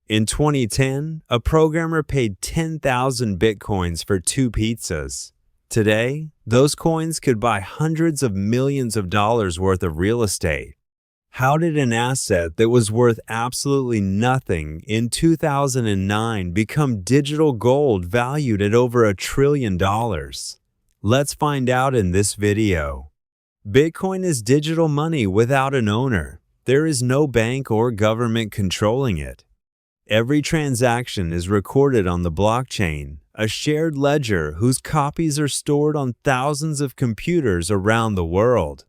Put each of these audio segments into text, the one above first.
In 2010, a programmer paid 10,000 bitcoins for 2 pizzas. Today, those coins could buy hundreds of millions of dollars worth of real estate. How did an asset that was worth absolutely nothing in 2009 become digital gold valued at over $1 trillion? Let's find out in this video. Bitcoin is digital money without an owner. There is no bank or government controlling it. Every transaction is recorded on the blockchain, a shared ledger whose copies are stored on thousands of computers around the world.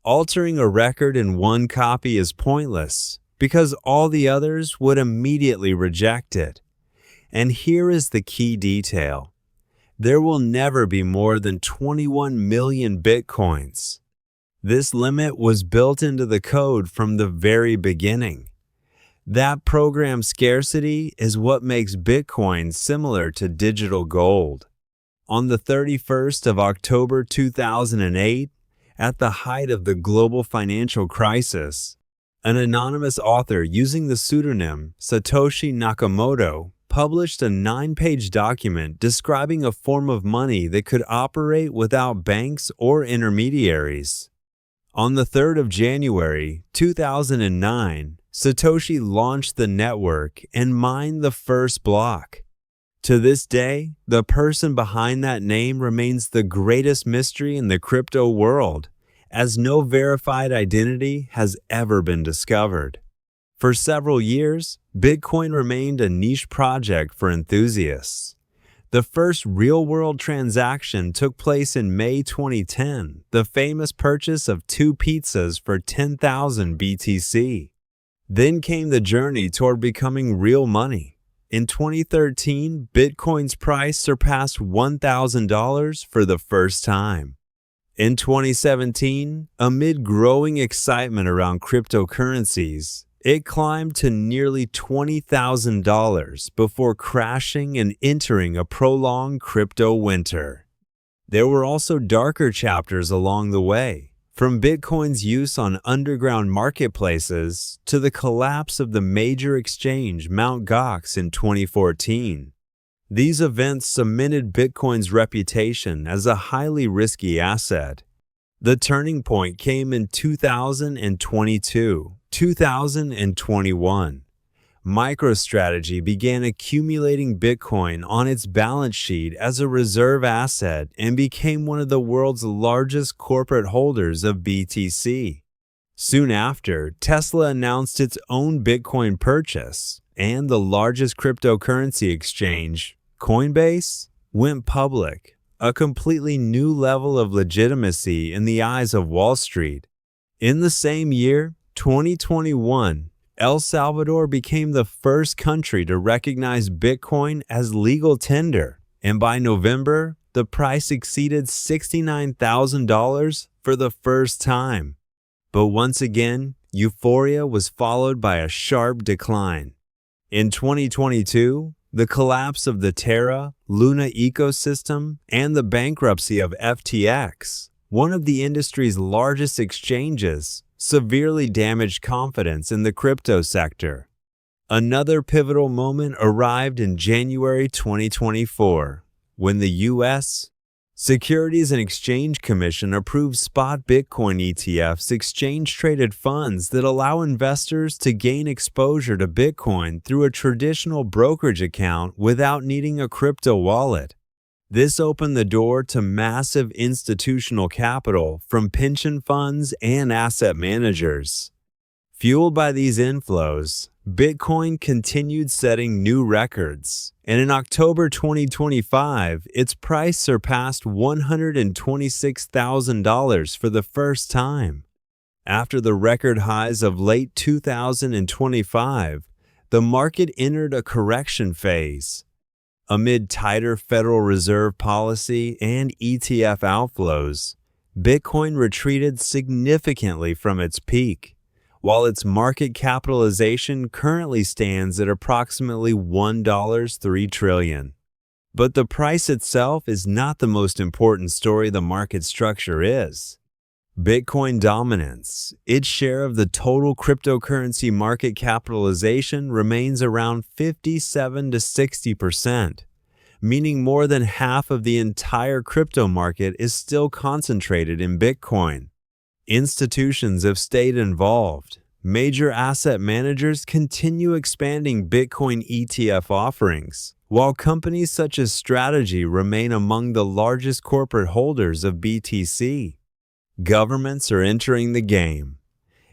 Altering a record in one copy is pointless because all the others would immediately reject it. And here is the key detail. There will never be more than 21 million bitcoins. This limit was built into the code from the very beginning. That program scarcity is what makes Bitcoin similar to digital gold. On the 31st of October 2008, at the height of the global financial crisis, an anonymous author using the pseudonym Satoshi Nakamoto published a 9-page document describing a form of money that could operate without banks or intermediaries. On the 3rd of January 2009, Satoshi launched the network and mined the first block. To this day, the person behind that name remains the greatest mystery in the crypto world, as no verified identity has ever been discovered. For several years, Bitcoin remained a niche project for enthusiasts. The first real-world transaction took place in May 2010, the famous purchase of 2 pizzas for 10,000 BTC. Then came the journey toward becoming real money. In 2013, Bitcoin's price surpassed $1,000 for the first time. In 2017, amid growing excitement around cryptocurrencies, it climbed to nearly $20,000 before crashing and entering a prolonged crypto winter. There were also darker chapters along the way, from Bitcoin's use on underground marketplaces to the collapse of the major exchange Mt. Gox in 2014. These events cemented Bitcoin's reputation as a highly risky asset. The turning point came in 2021. MicroStrategy began accumulating Bitcoin on its balance sheet as a reserve asset and became one of the world's largest corporate holders of BTC. Soon after, Tesla announced its own Bitcoin purchase, and the largest cryptocurrency exchange, Coinbase, went public, a completely new level of legitimacy in the eyes of Wall Street. In the same year, 2021, El Salvador became the first country to recognize Bitcoin as legal tender, and by November, the price exceeded $69,000 for the first time. But once again, euphoria was followed by a sharp decline. In 2022, the collapse of the Terra, Luna ecosystem, and the bankruptcy of FTX, one of the industry's largest exchanges, severely damaged confidence in the crypto sector. Another pivotal moment arrived in January 2024, when the U.S. Securities and Exchange Commission approved spot Bitcoin ETFs, exchange-traded funds that allow investors to gain exposure to Bitcoin through a traditional brokerage account without needing a crypto wallet. This opened the door to massive institutional capital from pension funds and asset managers. Fueled by these inflows, Bitcoin continued setting new records, and in October 2025, its price surpassed $126,000 for the first time. After the record highs of late 2025, the market entered a correction phase. Amid tighter Federal Reserve policy and ETF outflows, Bitcoin retreated significantly from its peak, while its market capitalization currently stands at approximately $1.3 trillion. But the price itself is not the most important story the market structure is. Bitcoin dominance. Its share of the total cryptocurrency market capitalization remains around 57 to 60%, meaning more than half of the entire crypto market is still concentrated in Bitcoin. Institutions have stayed involved. Major asset managers continue expanding Bitcoin ETF offerings, while companies such as Strategy remain among the largest corporate holders of BTC. Governments are entering the game.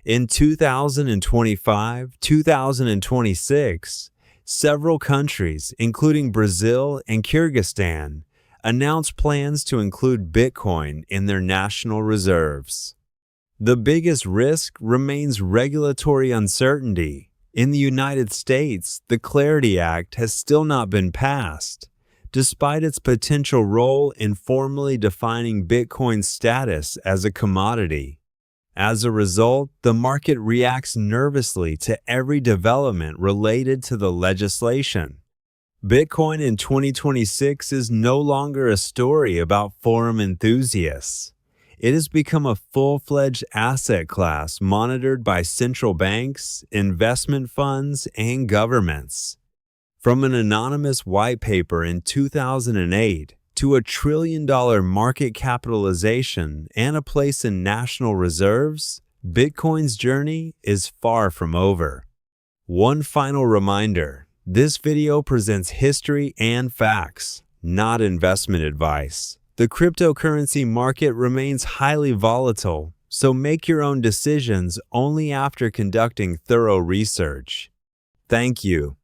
In 2025, 2026, several countries, including Brazil and Kyrgyzstan, announced plans to include Bitcoin in their national reserves. The biggest risk remains regulatory uncertainty. In the United States, the Clarity Act has still not been passed, despite its potential role in formally defining Bitcoin's status as a commodity. As a result, the market reacts nervously to every development related to the legislation. Bitcoin in 2026 is no longer a story about forum enthusiasts. It has become a full-fledged asset class monitored by central banks, investment funds, and governments. From an anonymous white paper in 2008 to $1 trillion market capitalization and a place in national reserves, Bitcoin's journey is far from over. One final reminder, this video presents history and facts, not investment advice. The cryptocurrency market remains highly volatile, so make your own decisions only after conducting thorough research. Thank you.